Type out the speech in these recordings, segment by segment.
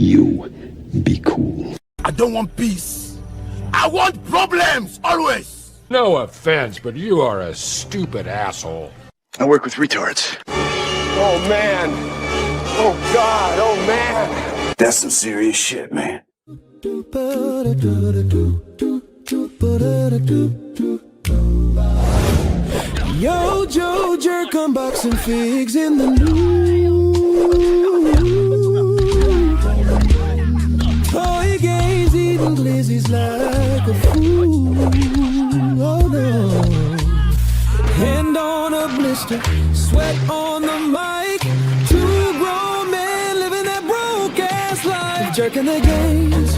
You be cool. I don't want peace. I want problems, always. No offense, but you are a stupid asshole. I work with retards. Oh, man. Oh, God. Oh, man. That's some serious shit, man. YoJoeJerk unboxing figs in the news. Toy games eating glizzies like a fool. Oh no. Hand on a blister, sweat on the mic. Two grown men living that broke ass life. Jerking the games,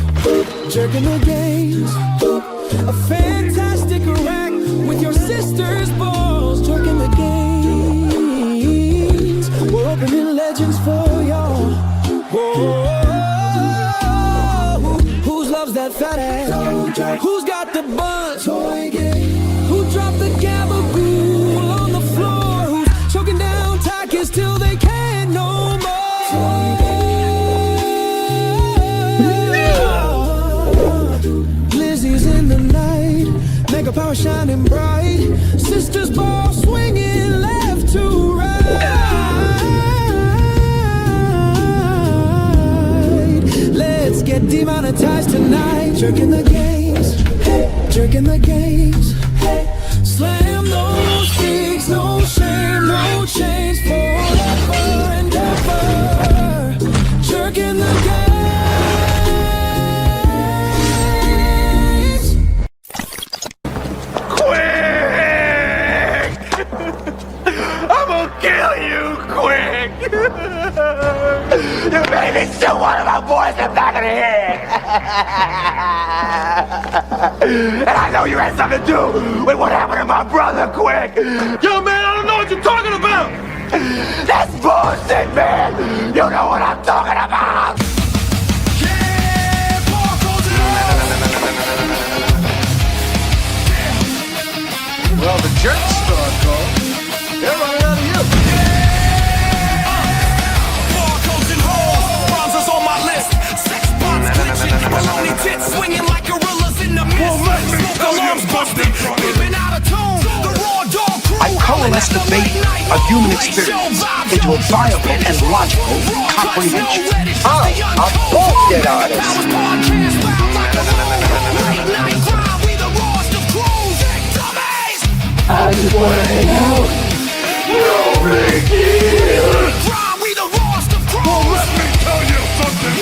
jerking the games. A fantastic rack with your sister's balls. Jerking the games. We're opening legends for y'all. Whoa. Who loves that fat ass? Who's got the buzz? Who dropped the gabagool on the floor? Who's choking down tacos till they can't no more? Lizzie's in the night, mega power shining bright. Sister's ball swinging left to right. Let's get demonetized tonight. Jerking the games, jerking the games. Slam those figs, no shame, no change, forever and ever. Jerking the games. Quick! I'm gonna kill you, quick! You made me shoot one of my boys in the back of the head! And I know you had something to do with what happened to my brother, quick! Yo, man, I don't know what you're talking about! That's bullshit, man! You know what I'm talking about! Well, the jerks start calling. They're running out of you. Barcodes and hoes, rhymes is on my list. Sex bombs glitching, baloney tits swinging like gorillas in the mist. Smoke alarms busted, beeping out of tune. The raw dog crew. I coalesce the debate of human experience into a viable and logical comprehension. Oh, a bullshit artist. I just wanna hang out. No big deal! We the rawest of crews. Well, let me tell you something,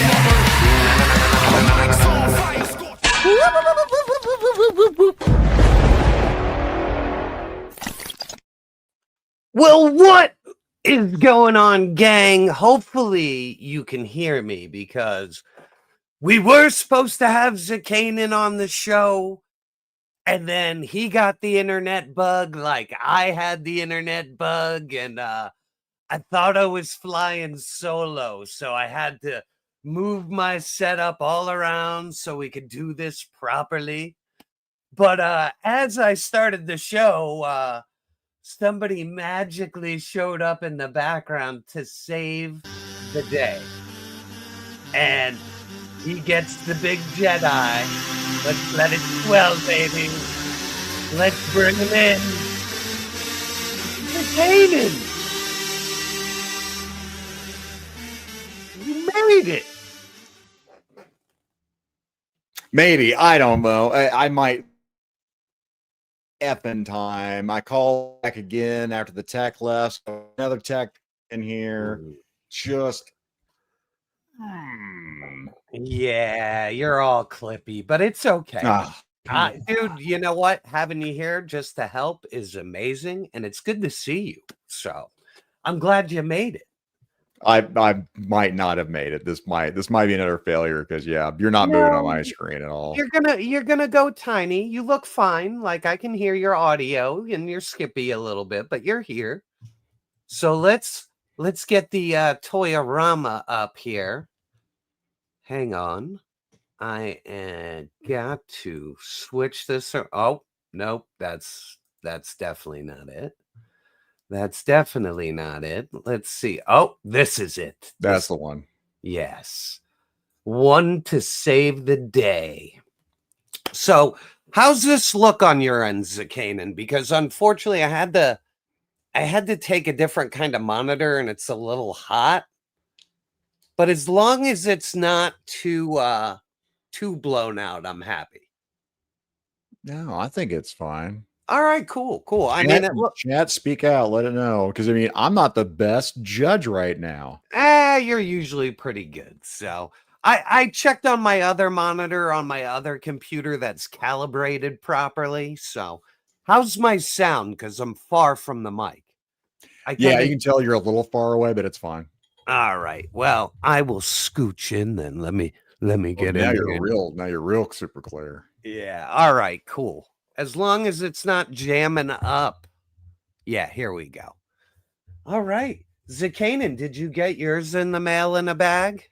Well, what is going on, gang? Hopefully you can hear me because we were supposed to have Zakanien on the show, and then he got the internet bug like I had the internet bug, and I thought I was flying solo, so I had to move my setup all around so we could do this properly. But as I started the show, somebody magically showed up in the background to save the day. And he gets the big Jedi. Let's let it swell, baby. Let's bring him in. Zakanien! You made it. Maybe. I don't know. I might effing time. I call back again after the tech left. So another tech in here. Just Yeah, you're all clippy, but it's okay. Dude, you know what? Having you here just to help is amazing, and it's good to see you. So I'm glad you made it. I might not have made it. This might be another failure because yeah, you're not moving on my screen at all. You're gonna go tiny. You look fine. Like I can hear your audio and you're skippy a little bit, but you're here. So let's get the Toyorama up here. Hang on. I got to switch this. Oh, nope. That's definitely not it. That's definitely not it. Let's see. Oh, this is it. That's the one. Yes. one to save the day. So how's this look on your end, Zakanien? Because unfortunately I had to take a different kind of monitor and it's a little hot. But as long as it's not too blown out, I'm happy. No, I think it's fine. All right, cool. I mean, Chat, speak out, let it know. Because I mean, I'm not the best judge right now. you're usually pretty good. So I checked on my other monitor on my other computer that's calibrated properly. So how's my sound? Because I'm far from the mic. Yeah, you can tell you're a little far away, but it's fine. All right. Well, I will scooch in then. Let me get in. Now you're real super clear. Yeah. All right, cool. As long as it's not jamming up. Yeah, here we go. All right. Zakanien, did you get yours in the mail in a bag?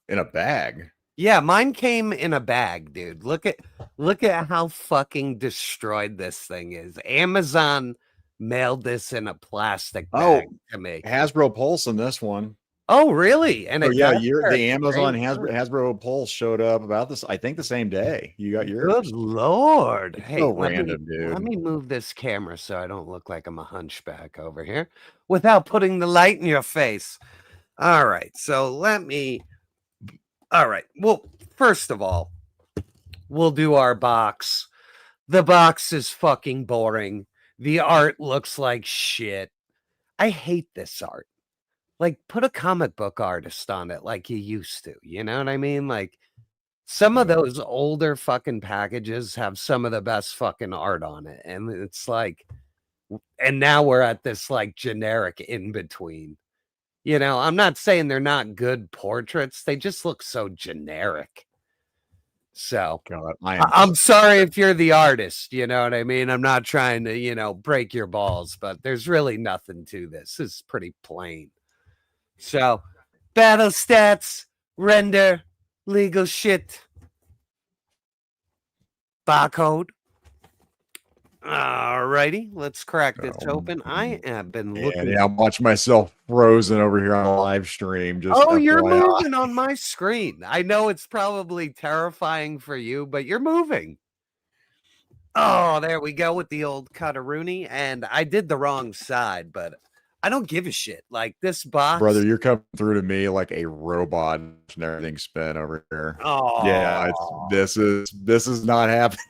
In a bag? Yeah, mine came in a bag, dude. Look at how fucking destroyed this thing is. Amazon mailed this in a plastic bag to me. Hasbro Pulse in this one. Oh, really? And the Amazon Hasbro Pulse showed up about this, I think, the same day. You got yours. Good Lord. It's Hey, so random, dude. Let me move this camera so I don't look like I'm a hunchback over here without putting the light in your face. All right. So all right. Well, first of all, we'll do our box. The box is fucking boring. The art looks like shit. I hate this art. Like, put a comic book artist on it like you used to. You know what I mean? Like, some of those older fucking packages have some of the best fucking art on it. And it's like, and now we're at this like generic in between. You know, I'm not saying they're not good portraits. They just look so generic. So God, I'm sorry if you're the artist, you know what I mean? I'm not trying to, break your balls, but there's really nothing to this. This is pretty plain. So battle stats, render, legal shit, barcode. All righty, let's crack this open. I have been looking. Yeah, I'm watching myself frozen over here on a live stream. Just you're moving on my screen. I know it's probably terrifying for you, but you're moving. Oh, there we go with the old Cutter-Rooney. And I did the wrong side, but I don't give a shit. Like this box. Brother, you're coming through to me like a robot and everything spin over here. Oh, yeah, this is not happening.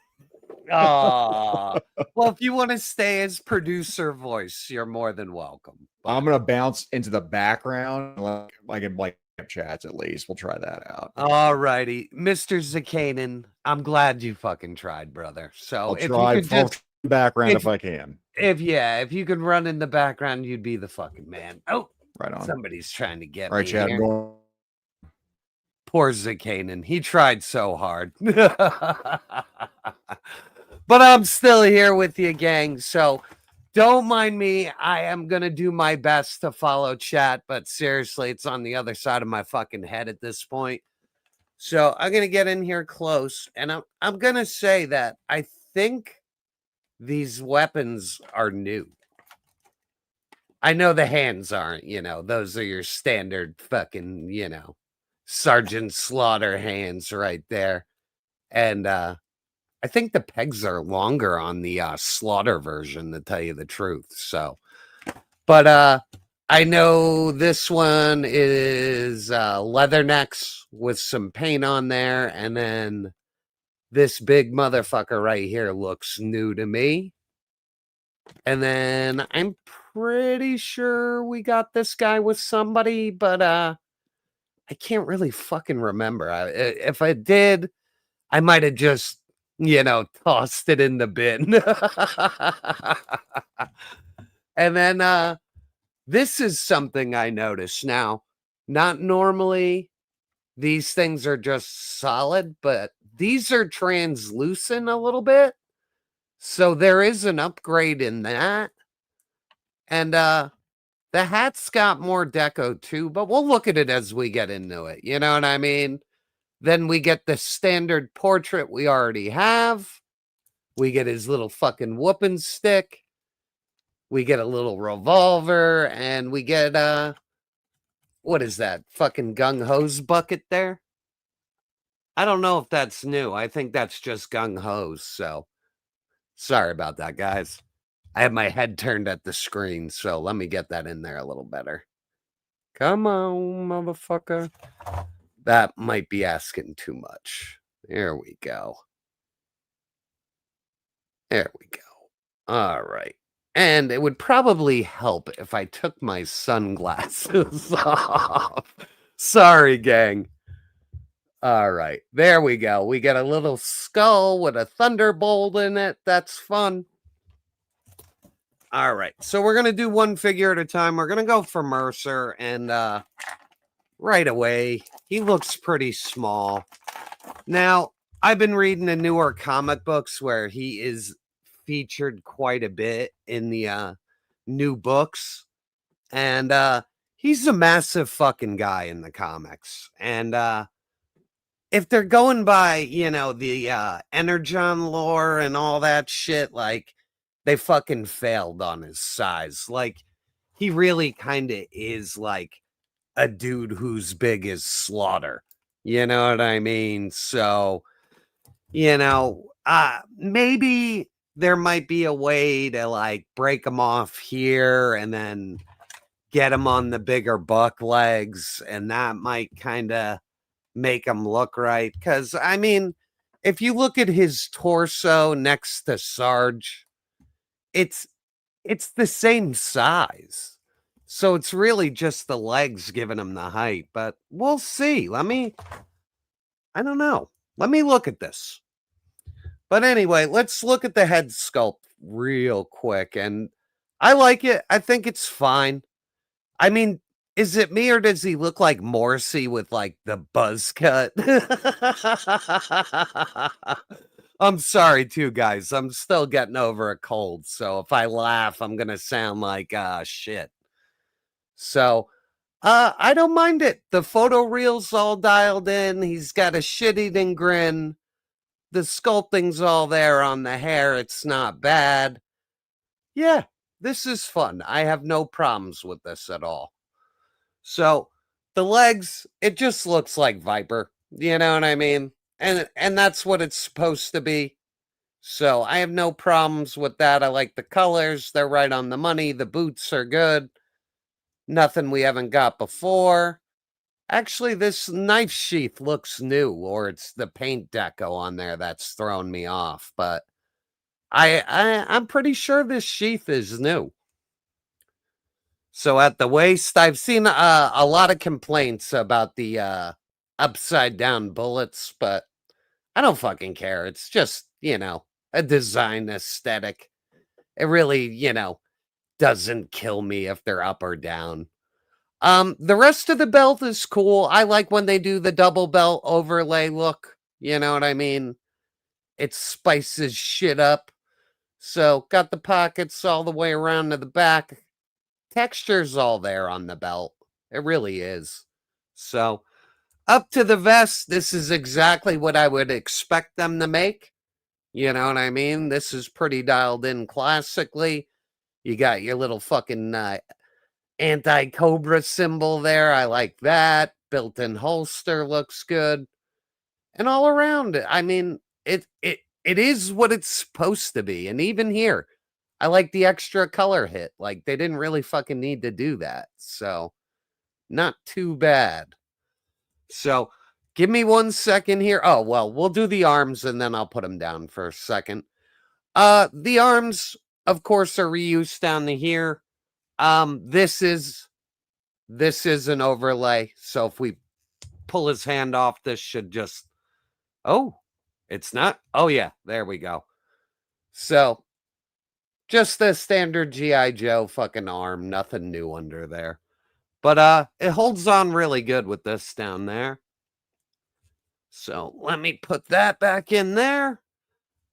Oh, well, if you want to stay as producer voice, you're more than welcome. I'm gonna bounce into the background, like in chats at least. We'll try that out. All righty, Mr. Zakanien, I'm glad you fucking tried, brother. So I'll try full background if I can. If you could run in the background, you'd be the fucking man. Oh, right on. Somebody's trying to get me. All right, Chad. Poor Zakanien. He tried so hard. But I'm still here with you, gang. So don't mind me. I am going to do my best to follow chat, but seriously, it's on the other side of my fucking head at this point. So I'm going to get in here close, and I'm going to say that I think these weapons are new. I know the hands aren't, those are your standard fucking, Sergeant Slaughter hands right there. And I think the pegs are longer on the Slaughter version, to tell you the truth. So, but I know this one is leather necks with some paint on there. And then this big motherfucker right here looks new to me. And then I'm pretty sure we got this guy with somebody, but I can't really fucking remember. If I did, I might have just tossed it in the bin. And then this is something I noticed. Now, not normally these things are just solid, but these are translucent a little bit. So there is an upgrade in that. And the hat's got more deco too, but we'll look at it as we get into it. You know what I mean? Then we get the standard portrait we already have. We get his little fucking whooping stick. We get a little revolver, and we get what is that? Fucking gung hose bucket there? I don't know if that's new. I think that's just gung hose. So sorry about that, guys. I have my head turned at the screen, so let me get that in there a little better. Come on, motherfucker. That might be asking too much. There we go. There we go. All right. And it would probably help if I took my sunglasses off. Sorry, gang. All right. There we go. We get a little skull with a thunderbolt in it. That's fun. All right. So we're going to do one figure at a time. We're going to go for Mercer. And right away, he looks pretty small. Now, I've been reading the newer comic books where he is featured quite a bit in the new books. And he's a massive fucking guy in the comics. And if they're going by, you know, the Energon lore and all that shit, like, they fucking failed on his size. Like, he really kind of is like a dude who's big as Slaughter. You know what I mean? So, you know, maybe there might be a way to like break him off here and then get him on the bigger buck legs, and that might kind of make him look right. Because I mean, if you look at his torso next to Sarge, it's the same size. So it's really just the legs giving him the height, but we'll see. I don't know. Let me look at this. But anyway, let's look at the head sculpt real quick. And I like it. I think it's fine. I mean, is it me or does he look like Morrissey with like the buzz cut? I'm sorry too, guys. I'm still getting over a cold. So if I laugh, I'm going to sound like shit. So I don't mind it. The photo reel's all dialed in. He's got a shit-eating grin. The sculpting's all there on the hair. It's not bad. Yeah, this is fun. I have no problems with this at all. So the legs, it just looks like Viper. You know what I mean? And that's what it's supposed to be. So I have no problems with that. I like the colors. They're right on the money. The boots are good. Nothing we haven't got before. Actually, this knife sheath looks new, or it's the paint deco on there that's thrown me off. But I'm pretty sure this sheath is new. So at the waist, I've seen a lot of complaints about the upside down bullets, but I don't fucking care. It's just, you know, a design aesthetic. It really, you know, doesn't kill me if they're up or down. The rest of the belt is cool. I like when they do the double belt overlay look. You know what I mean? It spices shit up. So got the pockets all the way around to the back. Texture's all there on the belt. It really is. So up to the vest, this is exactly what I would expect them to make. You know what I mean? This is pretty dialed in classically. You got your little fucking anti-Cobra symbol there. I like that. Built-in holster looks good. And all around, I mean, it is what it's supposed to be. And even here, I like the extra color hit. Like, they didn't really fucking need to do that. So, not too bad. So, give me 1 second here. Oh, well, we'll do the arms and then I'll put them down for a second. The arms, of course, are reused down to here. This is an overlay. So if we pull his hand off, this should just, oh, it's not. Oh yeah, there we go. So just the standard G.I. Joe fucking arm, nothing new under there. But it holds on really good with this down there. So let me put that back in there.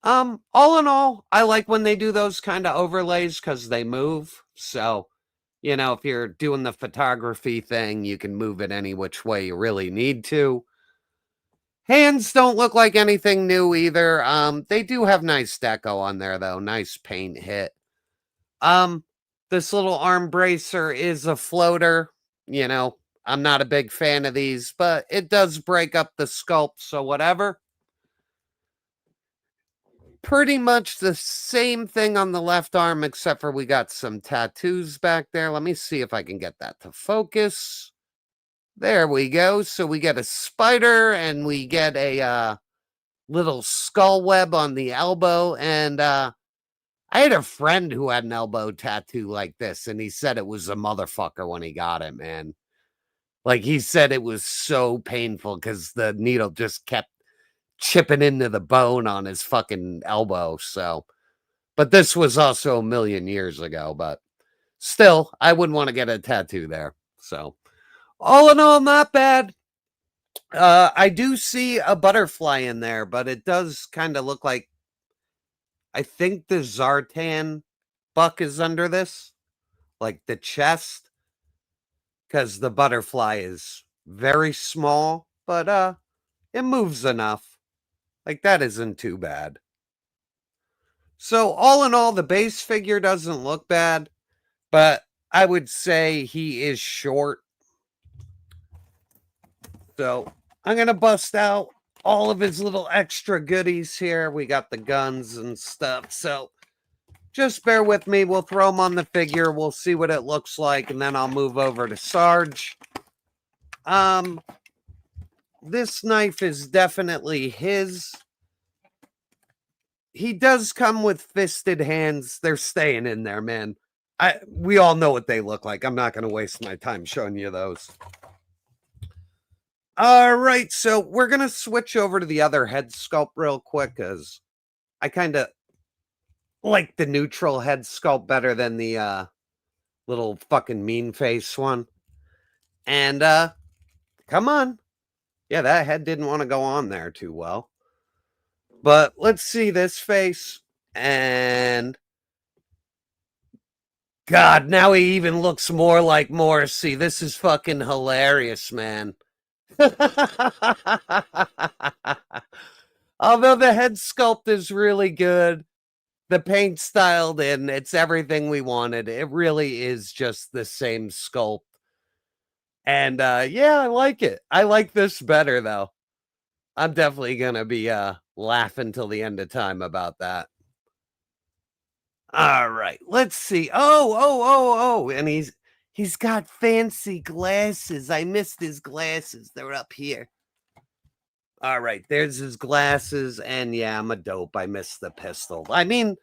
All in all, I like when they do those kind of overlays because they move. So, you know, if you're doing the photography thing, you can move it any which way you really need to. Hands don't look like anything new either. They do have nice deco on there, though. Nice paint hit. This little arm bracer is a floater. You know, I'm not a big fan of these, but it does break up the sculpt, so whatever. Pretty much the same thing on the left arm, except for we got some tattoos back there. Let me see if I can get that to focus. There we go. So we get a spider and we get a little skull web on the elbow. And I had a friend who had an elbow tattoo like this, and he said it was a motherfucker when he got it, man. Like, he said it was so painful because the needle just kept chipping into the bone on his fucking elbow. So, but this was also a million years ago, but still, I wouldn't want to get a tattoo there. So, all in all, not bad. I do see a butterfly in there, but it does kind of look like, I think the Zartan buck is under this, like the chest, because the butterfly is very small, but it moves enough. Like, that isn't too bad. So, all in all, the base figure doesn't look bad, but I would say he is short. So, I'm going to bust out all of his little extra goodies here. We got the guns and stuff. So, just bear with me. We'll throw them on the figure. We'll see what it looks like, and then I'll move over to Sarge. This knife is definitely his. He does come with fisted hands. They're staying in there, man. We all know what they look like. I'm not going to waste my time showing you those. All right, so we're going to switch over to the other head sculpt real quick, because I kind of like the neutral head sculpt better than the little fucking mean face one. And come on. Yeah, that head didn't want to go on there too well. But let's see this face. And God, now he even looks more like Morrissey. This is fucking hilarious, man. Although the head sculpt is really good, the paint styled in, it's everything we wanted. It really is just the same sculpt. And yeah, I like it. I like this better, though. I'm definitely going to be laughing till the end of time about that. All right, let's see. Oh, and he's got fancy glasses. I missed his glasses. They're up here. All right, there's his glasses, and yeah, I'm a dope. I missed the pistol. I mean,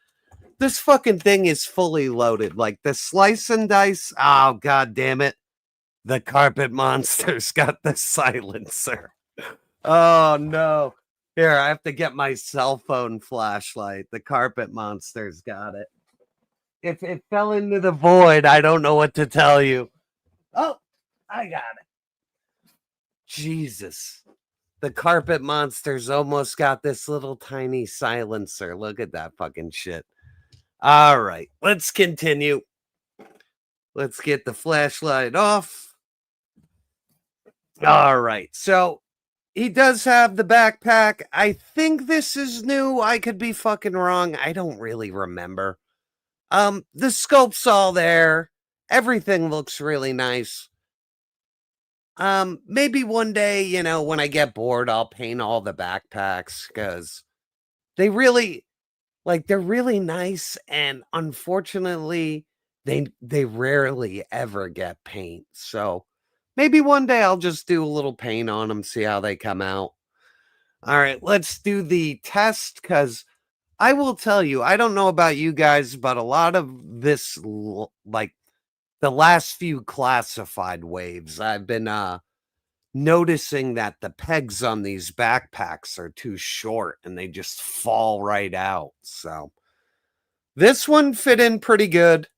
this fucking thing is fully loaded. Like, the slice and dice. Oh, God damn it. The carpet monster's got the silencer. Oh, no. Here, I have to get my cell phone flashlight. The carpet monster's got it. If it fell into the void, I don't know what to tell you. Oh, I got it. Jesus. The carpet monster's almost got this little tiny silencer. Look at that fucking shit. All right, let's continue. Let's get the flashlight off. All right, so he does have the backpack. I think this is new. I could be fucking wrong. I don't really remember. The sculpt's all there. Everything looks really nice. Maybe one day, you know, when I get bored, I'll paint all the backpacks, because they really, like, they're really nice, and unfortunately, they rarely ever get paint. So maybe one day I'll just do a little paint on them, see how they come out. All right, let's do the test, because I will tell you, I don't know about you guys, but a lot of this, like, the last few classified waves, I've been noticing that the pegs on these backpacks are too short and they just fall right out. So this one fit in pretty good.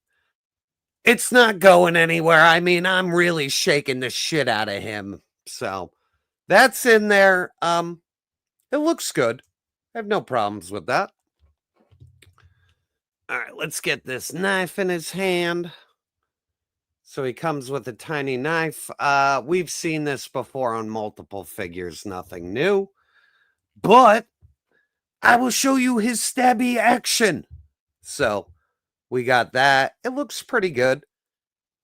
It's not going anywhere. I mean, I'm really shaking the shit out of him. So that's in there. It looks good. I have no problems with that. All right, let's get this knife in his hand. So he comes with a tiny knife. We've seen this before on multiple figures, nothing new. But I will show you his stabby action. So we got that. It looks pretty good.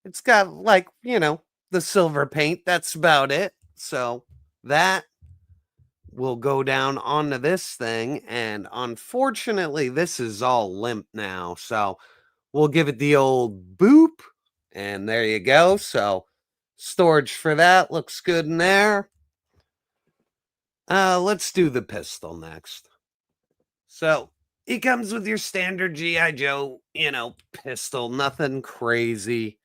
It's got, like, you know, the silver paint. That's about it. So that will go down onto this thing. And unfortunately, this is all limp now. So we'll give it the old boop. And there you go. So storage for that looks good in there. Let's do the pistol next. So it comes with your standard G.I. Joe, pistol. Nothing crazy.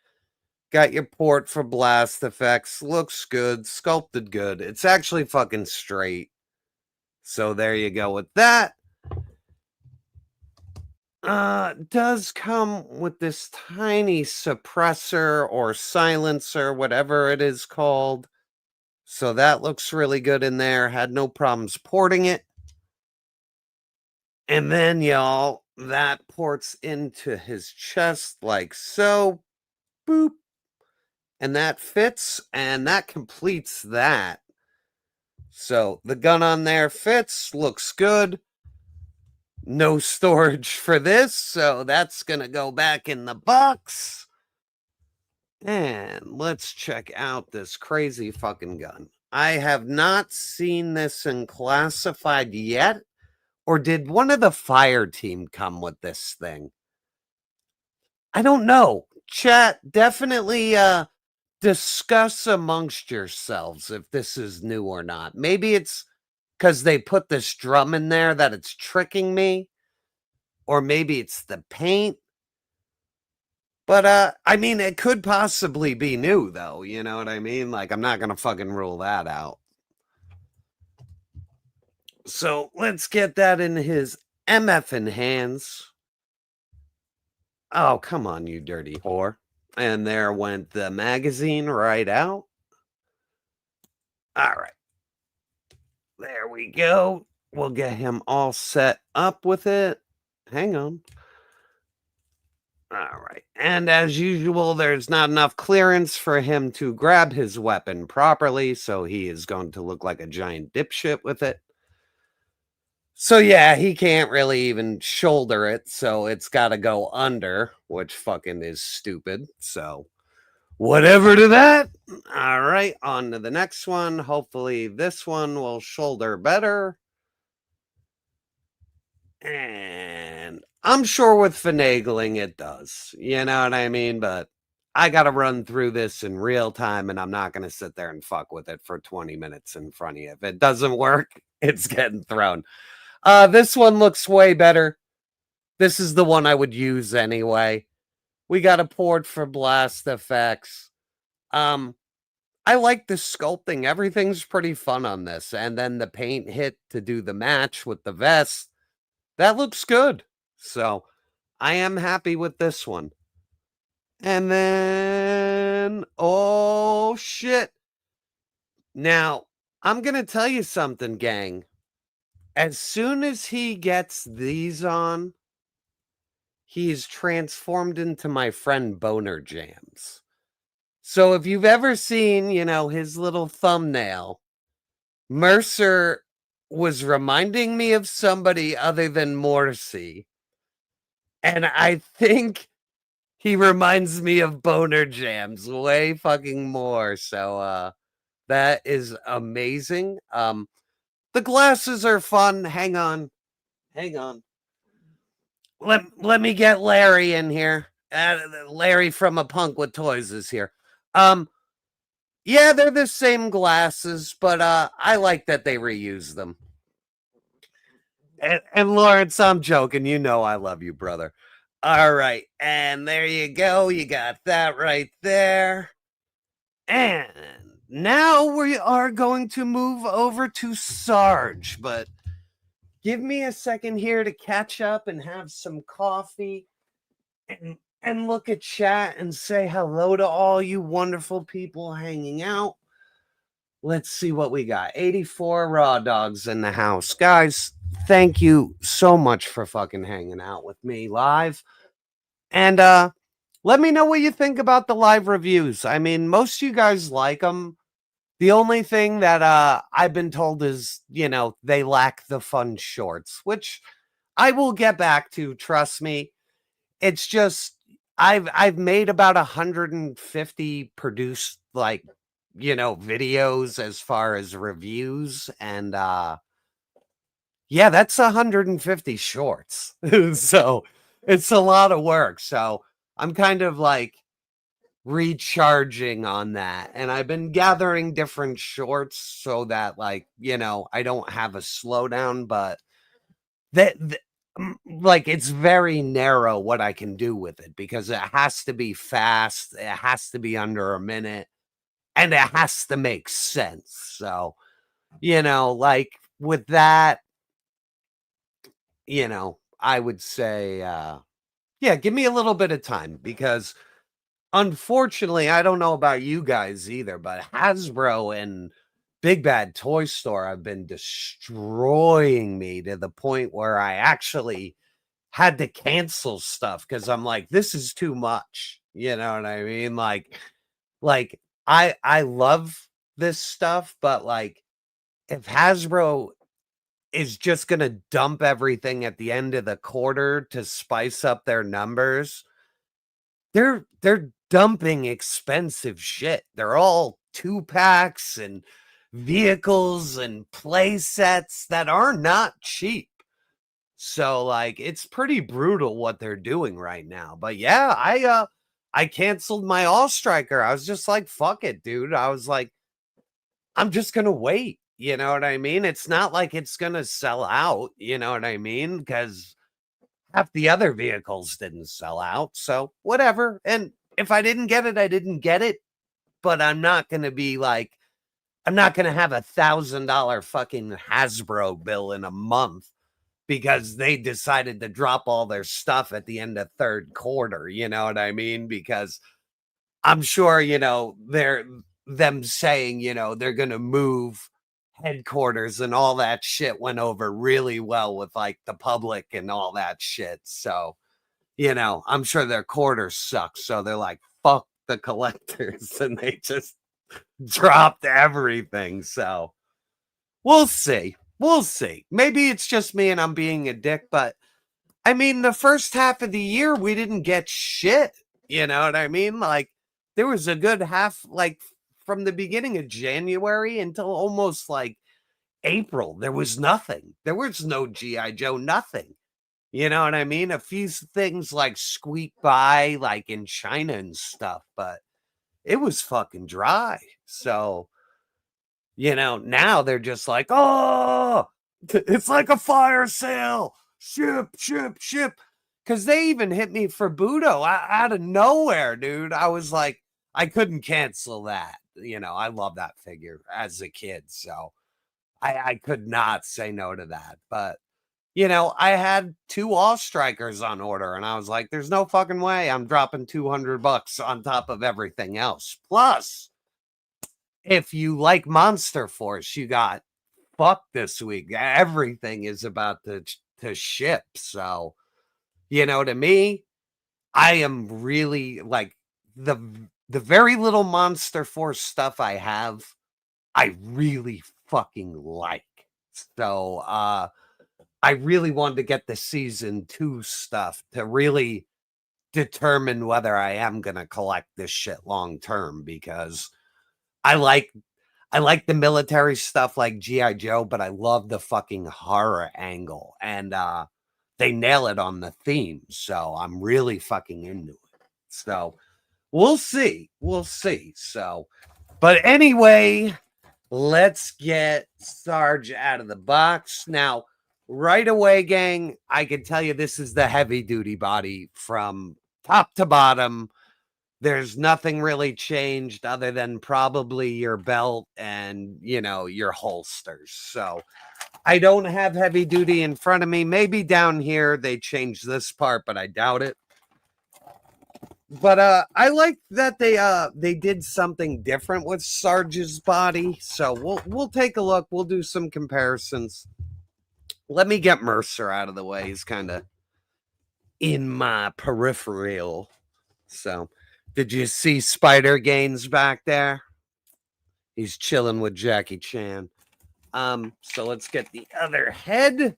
Got your port for blast effects. Looks good. Sculpted good. It's actually fucking straight. So there you go with that. Does come with this tiny suppressor or silencer, whatever it is called. So that looks really good in there. Had no problems porting it. And then, y'all, that ports into his chest like so. Boop. And that fits, and that completes that. So the gun on there fits, looks good. No storage for this, so that's going to go back in the box. And let's check out this crazy fucking gun. I have not seen this in classified yet. Or did one of the fire team come with this thing? I don't know. Chat, definitely discuss amongst yourselves if this is new or not. Maybe it's because they put this drum in there that it's tricking me. Or maybe it's the paint. But, I mean, it could possibly be new, though. You know what I mean? Like, I'm not going to fucking rule that out. So let's get that in his MFing hands. Oh, come on, you dirty whore. And there went the magazine right out. All right. There we go. We'll get him all set up with it. Hang on. All right. And as usual, there's not enough clearance for him to grab his weapon properly. So he is going to look like a giant dipshit with it. So yeah, he can't really even shoulder it, so it's got to go under, which fucking is stupid. So whatever to that. All right, on to the next one. Hopefully this one will shoulder better. And I'm sure with finagling it does. You know what I mean? But I got to run through this in real time, and I'm not going to sit there and fuck with it for 20 minutes in front of you. If it doesn't work, it's getting thrown. This one looks way better. This is the one I would use anyway. We got a port for blast effects. I like the sculpting. Everything's pretty fun on this. And then the paint hit to do the match with the vest. That looks good. So I am happy with this one. And then, oh shit. Now, I'm going to tell you something, gang. As soon as he gets these on, he's transformed into my friend Boner Jams. So if you've ever seen, his little thumbnail, Mercer was reminding me of somebody other than Morrissey. And I think he reminds me of Boner Jams way fucking more. So that is amazing. The glasses are fun. Hang on. Let me get Larry in here. Larry from A Punk with Toys is here. Yeah, they're the same glasses, but I like that they reuse them. And Lawrence, I'm joking. You know I love you, brother. All right, and there you go. You got that right there. And now we are going to move over to Sarge, but give me a second here to catch up and have some coffee and look at chat and say hello to all you wonderful people hanging out. Let's see what we got. 84 raw dogs in the house. Guys, thank you so much for fucking hanging out with me live. And let me know what you think about the live reviews. I mean, most of you guys like them. The only thing that I've been told is, they lack the fun shorts, which I will get back to, trust me. It's just, I've made about 150 produced like, videos as far as reviews, and yeah, that's 150 shorts. So it's a lot of work. So I'm kind of like recharging on that, and I've been gathering different shorts so that like, I don't have a slowdown, but like it's very narrow what I can do with it because it has to be fast, it has to be under a minute, and it has to make sense. So, like with that, I would say yeah, give me a little bit of time because unfortunately, I don't know about you guys either, but Hasbro and Big Bad Toy Store have been destroying me to the point where I actually had to cancel stuff because I'm like, this is too much. You know what I mean? Like I love this stuff, but like if Hasbro is just gonna dump everything at the end of the quarter to spice up their numbers, they're dumping expensive shit. They're all 2-packs and vehicles and play sets that are not cheap. So like it's pretty brutal what they're doing right now. But yeah, I canceled my All Striker. I was just like, fuck it, dude. I was like, I'm just gonna wait. You know what I mean? It's not like it's gonna sell out, you know what I mean? Because half the other vehicles didn't sell out. So whatever. And if I didn't get it, I didn't get it. But I'm not gonna be like, I'm not gonna have $1,000 fucking Hasbro bill in a month because they decided to drop all their stuff at the end of third quarter. You know what I mean? Because I'm sure, they're them saying, they're going to move headquarters and all that shit went over really well with like the public and all that shit. So, I'm sure their quarters suck. So they're like, fuck the collectors. And they just dropped everything. So we'll see. We'll see. Maybe it's just me and I'm being a dick, but I mean, the first half of the year, we didn't get shit. You know what I mean? Like, there was a good half, like, from the beginning of January until almost like April, there was nothing. There was no G.I. Joe, nothing. You know what I mean? A few things like squeak by, like in China and stuff, but it was fucking dry. So, now they're just like, oh, it's like a fire sale. Ship. Because they even hit me for Budo out of nowhere, dude. I was like, I couldn't cancel that. I love that figure as a kid. So I could not say no to that. But, I had 2 All Strikers on order and I was like, there's no fucking way I'm dropping $200 on top of everything else. Plus, if you like Monster Force, you got fuck this week. Everything is about to ship. So, to me, I am really like the very little Monster Force stuff I have, I really fucking like. So, I really wanted to get the season 2 stuff to really determine whether I am going to collect this shit long term because I like the military stuff like G.I. Joe, but I love the fucking horror angle. And they nail it on the theme. So I'm really fucking into it. So we'll see. We'll see. So, but anyway, let's get Sarge out of the box. Now, right away, gang, I can tell you this is the heavy duty body from top to bottom. There's nothing really changed other than probably your belt and, your holsters. So I don't have heavy duty in front of me. Maybe down here they changed this part, but I doubt it. But I like that they did something different with Sarge's body. So we'll take a look. We'll do some comparisons. Let me get Mercer out of the way. He's kind of in my peripheral. So did you see Spider Gaines back there? He's chilling with Jackie Chan. So let's get the other head.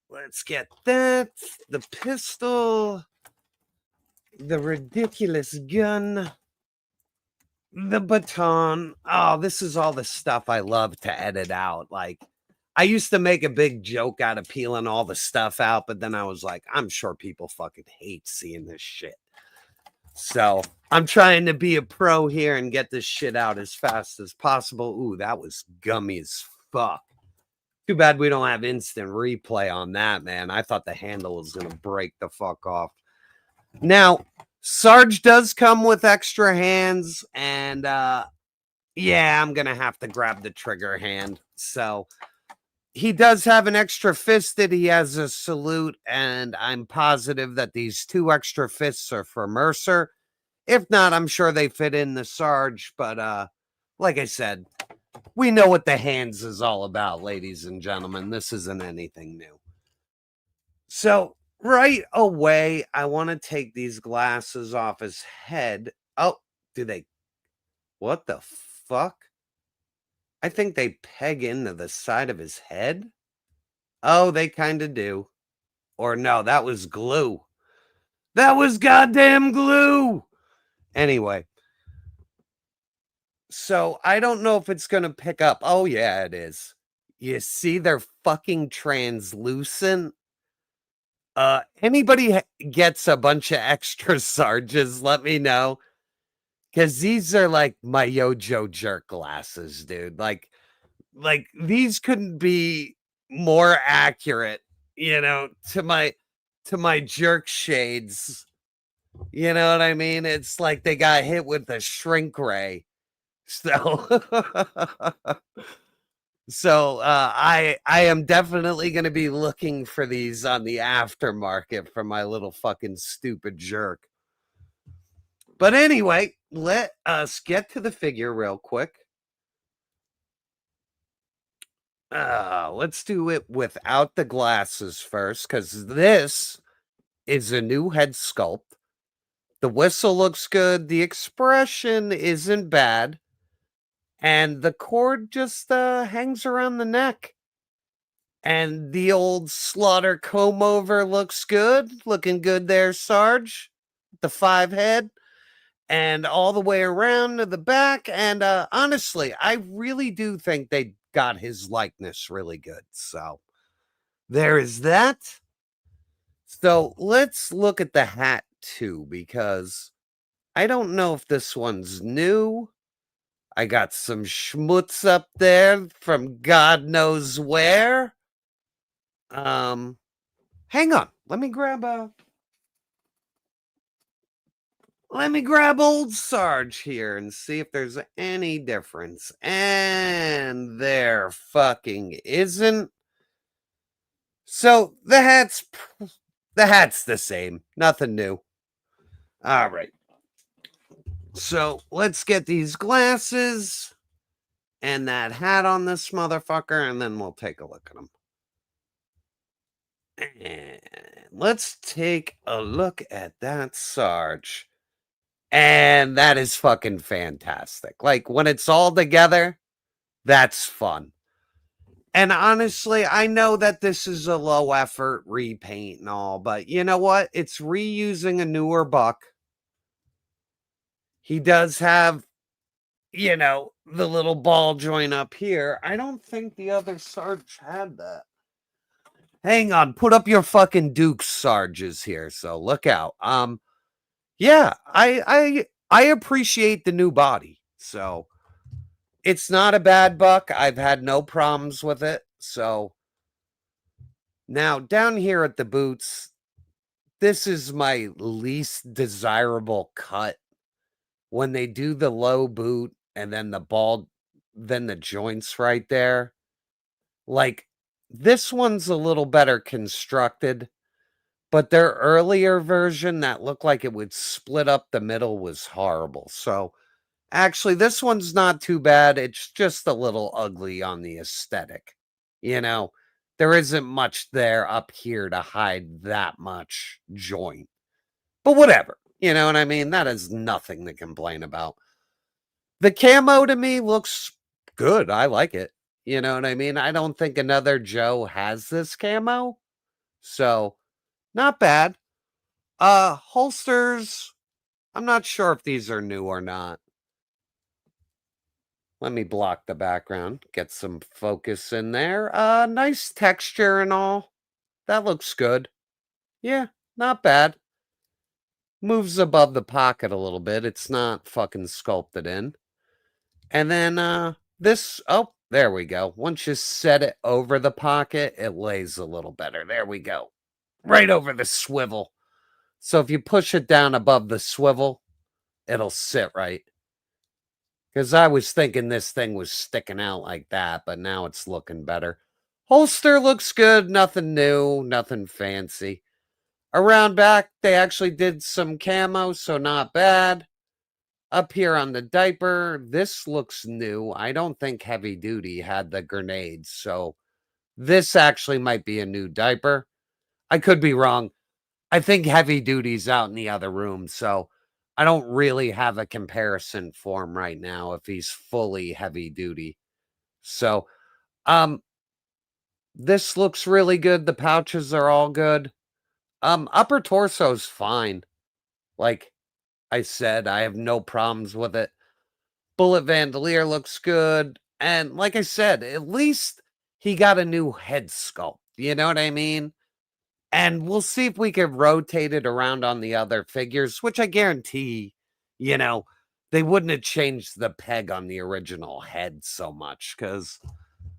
Let's get that. The pistol. the ridiculous gun, the baton. Oh, this is all the stuff I love to edit out. Like, I used to make a big joke out of peeling all the stuff out, but then I was like, I'm sure people fucking hate seeing this shit. So I'm trying to be a pro here and get this shit out as fast as possible. Ooh, that was gummy as fuck. Too bad we don't have instant replay on that, man. I thought the handle was going to break the fuck off. Now, Sarge does come with extra hands, and yeah, I'm going to have to grab the trigger hand. So he does have an extra fist that he has a salute, and I'm positive that these 2 extra fists are for Mercer. If not, I'm sure they fit in the Sarge, but like I said, we know what the hands is all about, ladies and gentlemen. This isn't anything new. So right away, I want to take these glasses off his head. Oh, do they? What the fuck? I think they peg into the side of his head. Oh, they kind of do. Or no, that was glue. That was goddamn glue. Anyway. So I don't know if it's going to pick up. Oh, yeah, it is. You see, they're fucking translucent. Anybody gets a bunch of extra Sarges, let me know. Because these are like my YoJoeJerk glasses, dude. Like these couldn't be more accurate, you know, to my jerk shades. You know what I mean? It's like they got hit with a shrink ray. So I am definitely going to be looking for these on the aftermarket for my little fucking stupid jerk. But anyway, let us get to the figure real quick. Let's do it without the glasses first, because this is a new head sculpt. The whistle looks good. The expression isn't bad. And the cord just hangs around the neck. And the old slaughter comb over looks good. Looking good there, Sarge. The 5 head. And all the way around to the back. And honestly, I really do think they got his likeness really good. So there is that. So let's look at the hat too, because I don't know if this one's new. I got some schmutz up there from God knows where. Hang on. Let me grab old Sarge here and see if there's any difference. And there fucking isn't. So the hat's the same. Nothing new. All right. So let's get these glasses and that hat on this motherfucker, and then we'll take a look at them. And let's take a look at that Sarge. And that is fucking fantastic. Like, when it's all together, that's fun. And honestly, I know that this is a low effort repaint and all, but you know what? It's reusing a newer buck. He does have, you know, the little ball joint up here. I don't think the other Sarge had that. Hang on, put up your fucking Duke Sarges here, so look out. Yeah, I appreciate the new body. So it's not a bad buck. I've had no problems with it. So now down here at the boots, this is my least desirable cut. When they do the low boot and then the ball, then the joints right there. Like, this one's a little better constructed, but their earlier version that looked like it would split up the middle was horrible. So actually, this one's not too bad. It's just a little ugly on the aesthetic. You know, there isn't much there up here to hide that much joint. But whatever. You know what I mean? That is nothing to complain about. The camo to me looks good. I like it. You know what I mean? I don't think another Joe has this camo. So, not bad. Holsters, I'm not sure if these are new or not. Let me block the background, get some focus in there. Nice texture and all. That looks good. Yeah, not bad. Moves above the pocket a little bit. It's not fucking sculpted in. And then this, oh, there we go. Once you set it over the pocket, it lays a little better. There we go. Right over the swivel. So if you push it down above the swivel, it'll sit right. Because I was thinking this thing was sticking out like that, but now it's looking better. Holster looks good. Nothing new, nothing fancy. Around back, they actually did some camo, so not bad. Up here on the diaper, this looks new. I don't think Heavy Duty had the grenades, so this actually might be a new diaper. I could be wrong. I think Heavy Duty's out in the other room, so I don't really have a comparison for him right now if he's fully Heavy Duty. So, this looks really good. The pouches are all good. Upper torso's fine. Like I said, I have no problems with it. Bullet Vandalier looks good. And like I said, at least he got a new head sculpt. You know what I mean? And we'll see if we can rotate it around on the other figures, which I guarantee, you know, they wouldn't have changed the peg on the original head so much, because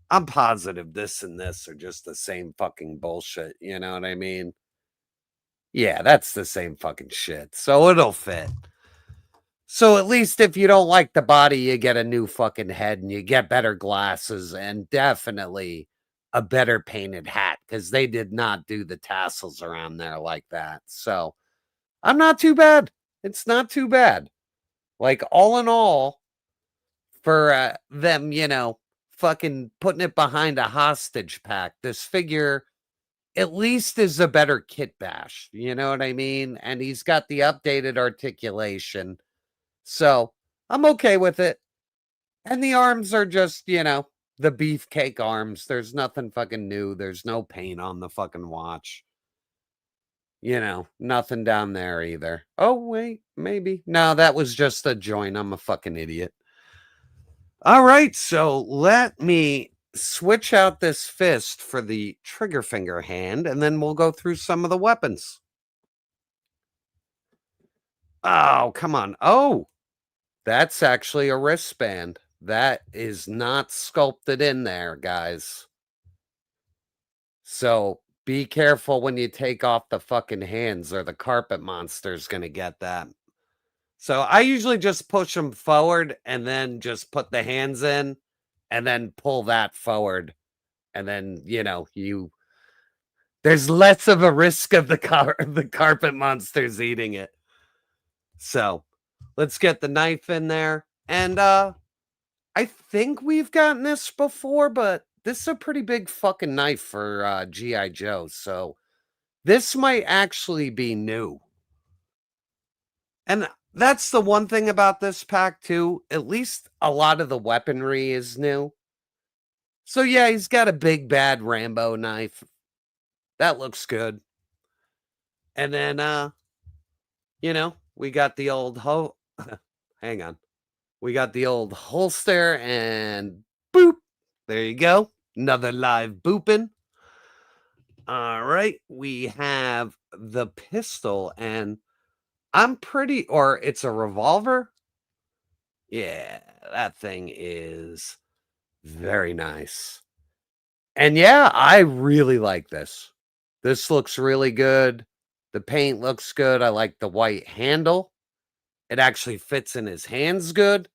I'm positive this and this are just the same fucking bullshit. You know what I mean? Yeah, that's the same fucking shit. So it'll fit. So at least if you don't like the body, you get a new fucking head and you get better glasses and definitely a better painted hat, because they did not do the tassels around there like that. So I'm not too bad. It's not too bad. Like, all in all, for them, you know, fucking putting it behind a hostage pack, this figure at least is a better kit bash. You know what I mean? And he's got the updated articulation. So I'm okay with it. And the arms are just, you know, the beefcake arms. There's nothing fucking new. There's no paint on the fucking watch. You know, nothing down there either. Oh, wait, maybe. No, that was just a joint. I'm a fucking idiot. All right, so let me switch out this fist for the trigger finger hand, and then we'll go through some of the weapons. Oh, come on. Oh, that's actually a wristband. That is not sculpted in there, guys. So be careful when you take off the fucking hands, or the carpet monster's going to get that. So I usually just push them forward and then just put the hands in and then pull that forward. And then, you know, there's less of a risk of the carpet monsters eating it. So let's get the knife in there. And I think we've gotten this before, but this is a pretty big fucking knife for G.I. Joe. So this might actually be new. And that's the one thing about this pack, too. At least a lot of the weaponry is new. So, yeah, he's got a big, bad Rambo knife. That looks good. And then, you know, we got the old hang on. We got the old holster and boop. There you go. Another live booping. All right. We have the pistol, and I'm pretty, or it's a revolver. Yeah, that thing is very nice. And yeah, I really like this. This looks really good. The paint looks good. I like the white handle. It actually fits in his hands good.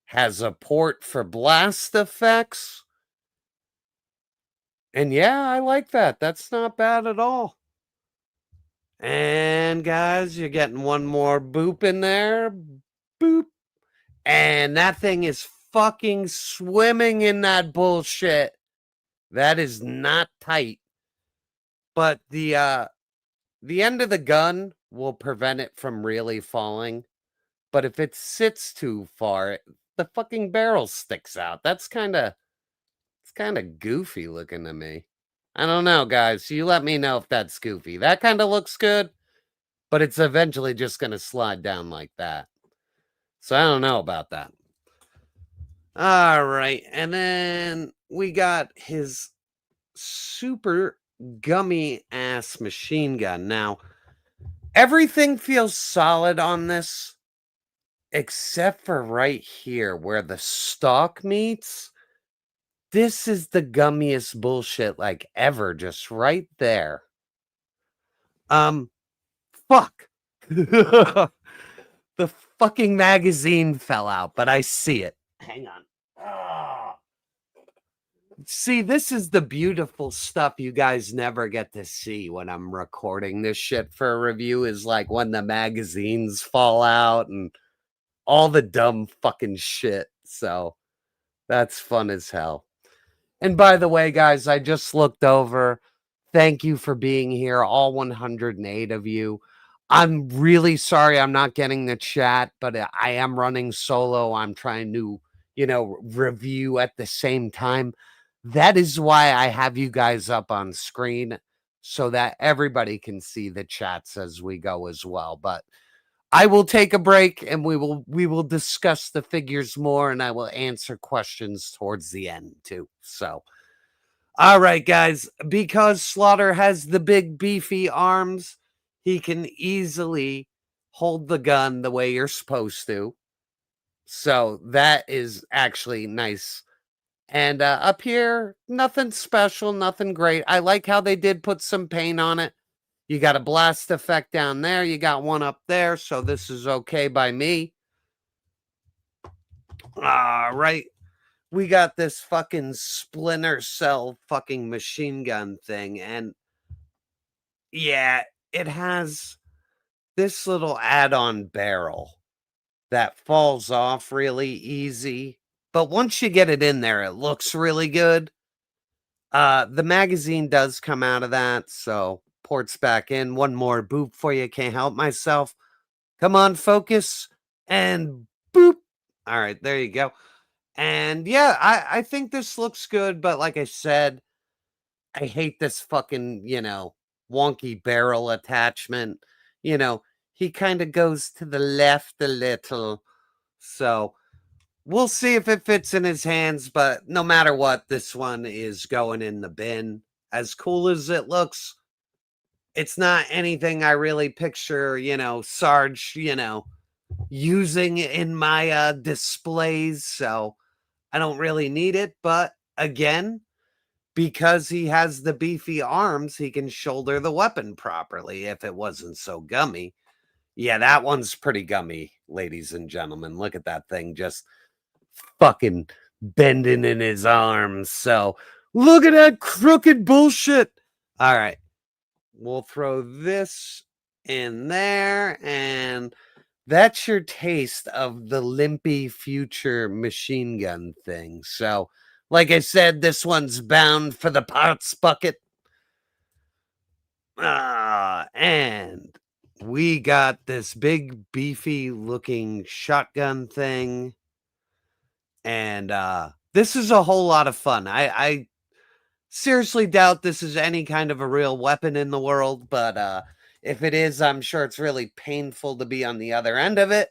Has a port for blast effects. And yeah, I like that. That's not bad at all. And guys, you're getting one more boop in there. Boop. And that thing is fucking swimming in that bullshit. That is not tight. But the end of the gun will prevent it from really falling. But if it sits too far, the fucking barrel sticks out. It's kind of goofy looking to me. I don't know, guys. You let me know if that's goofy. That kind of looks good. but it's eventually just going to slide down like that. So I don't know about that. All right. And then we got his super gummy ass machine gun. Now, everything feels solid on this except for right here where the stock meets. This is the gummiest bullshit like ever, just right there. Fuck. The fucking magazine fell out, but I see it. Hang on. Ah. See, this is the beautiful stuff you guys never get to see when I'm recording this shit for a review, is like when the magazines fall out and all the dumb fucking shit. So that's fun as hell. And by the way, guys, I just looked over. Thank you for being here, all 108 of you. I'm really sorry I'm not getting the chat, but I am running solo. I'm trying to, review at the same time. That is why I have you guys up on screen so that everybody can see the chats as we go as well. But I will take a break and we will discuss the figures more, and I will answer questions towards the end too. So, all right, guys, because Slaughter has the big beefy arms, he can easily hold the gun the way you're supposed to. So that is actually nice. And up here, nothing special, nothing great. I like how they did put some paint on it. You got a blast effect down there. You got one up there. So this is okay by me. All right. We got this fucking Splinter Cell fucking machine gun thing. And yeah, it has this little add-on barrel that falls off really easy. But once you get it in there, it looks really good. The magazine does come out of that. So ports back in. One more boop for you. Can't help myself. Come on, focus. And boop. All right, there you go. And yeah, I think this looks good. But like I said, I hate this fucking, wonky barrel attachment. He kind of goes to the left a little. So we'll see if it fits in his hands. But no matter what, this one is going in the bin. As cool as it looks, it's not anything I really picture, Sarge, using in my displays. So I don't really need it. But again, because he has the beefy arms, he can shoulder the weapon properly if it wasn't so gummy. Yeah, that one's pretty gummy, ladies and gentlemen. Look at that thing just fucking bending in his arms. So look at that crooked bullshit. All right. We'll throw this in there, and that's your taste of the limpy future machine gun thing. So, like I said, this one's bound for the parts bucket. And we got this big, beefy looking shotgun thing. And this is a whole lot of fun. I seriously doubt this is any kind of a real weapon in the world, but if it is, I'm sure it's really painful to be on the other end of it.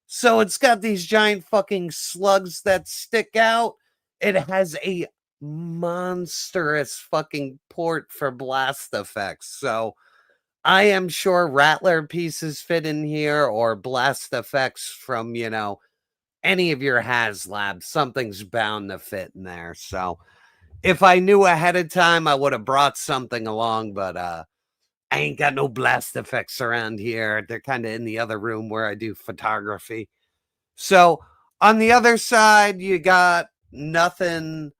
So it's got these giant fucking slugs that stick out. It has a monstrous fucking port for blast effects. So I am sure Rattler pieces fit in here, or blast effects from, any of your HasLabs. Something's bound to fit in there. So if I knew ahead of time, I would have brought something along, but I ain't got no blast effects around here. They're kind of in the other room where I do photography. So on the other side, you got nothing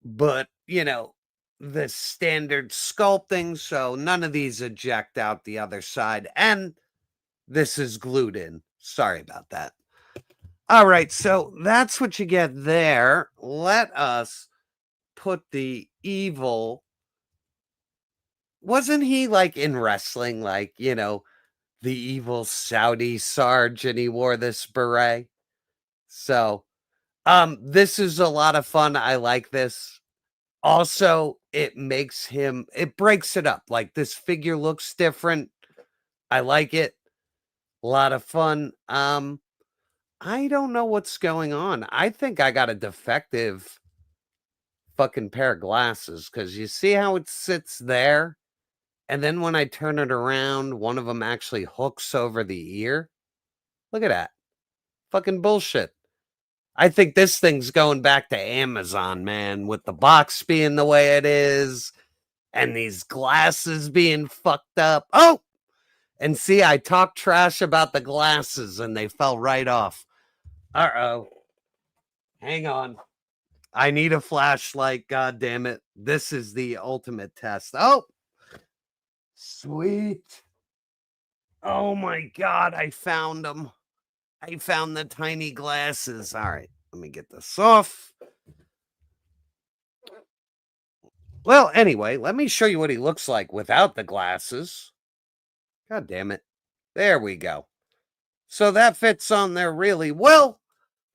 but, the standard sculpting. So none of these eject out the other side. And this is glued in. Sorry about that. All right. So that's what you get there. Let us put the evil. Wasn't he like in wrestling, like, the evil Saudi Sarge, and he wore this beret? So, this is a lot of fun. I like this. Also, it breaks it up. Like, this figure looks different I like it. A lot of fun. I don't know what's going on. I think I got a defective fucking pair of glasses because you see how it sits there? And then when I turn it around, one of them actually hooks over the ear. Look at that. Fucking bullshit. I think this thing's going back to Amazon, man, with the box being the way it is and these glasses being fucked up. Oh, and see, I talked trash about the glasses and they fell right off. Uh-oh. Hang on. I need a flashlight. God damn it. This is the ultimate test. Oh, sweet. Oh my God. I found them. I found the tiny glasses. All right. Let me get this off. Well, anyway, let me show you what he looks like without the glasses. God damn it. There we go. So that fits on there really well.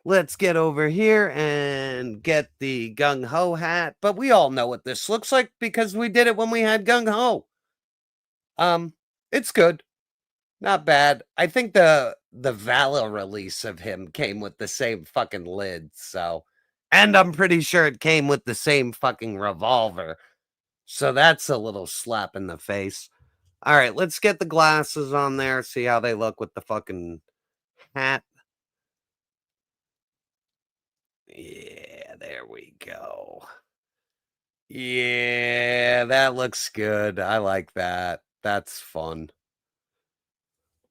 Let's get over here and get the gung-ho hat. But we all know what this looks like because we did it when we had gung-ho. It's good. Not bad. I think the Valor release of him came with the same fucking lid, so. And I'm pretty sure it came with the same fucking revolver. So that's a little slap in the face. All right, let's get the glasses on there, see how they look with the fucking hat. Yeah, there we go. Yeah, that looks good. I like that. That's fun.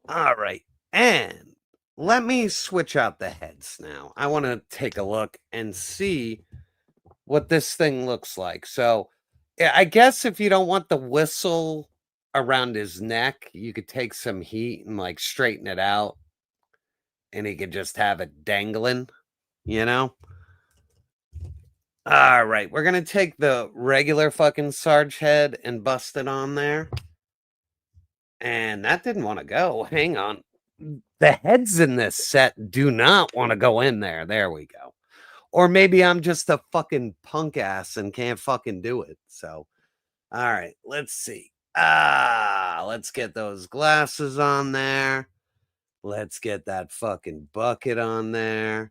All right, and let me switch out the heads now. I want to take a look and see what this thing looks like. So, I guess if you don't want the whistle around his neck, you could take some heat and like straighten it out, and he could just have it dangling, you know? All right, we're gonna take the regular fucking Sarge head and bust it on there. And that didn't want to go. Hang on. The heads in this set do not want to go in there. There we go. Or maybe I'm just a fucking punk ass and can't fucking do it. So, all right, let's see. Let's get those glasses on there. Let's get that fucking bucket on there.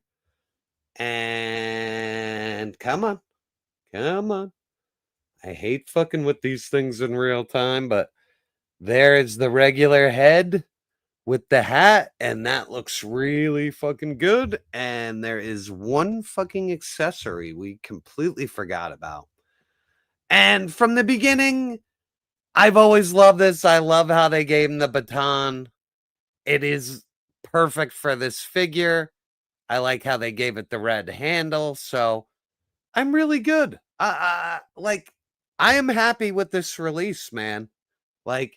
And come on. Come on. I hate fucking with these things in real time, but there is the regular head with the hat, and that looks really fucking good. And there is one fucking accessory we completely forgot about. And from the beginning, I've always loved this. I love how they gave him the baton. It is perfect for this figure. I like how they gave it the red handle. So I'm really good. Like, I am happy with this release, man. Like,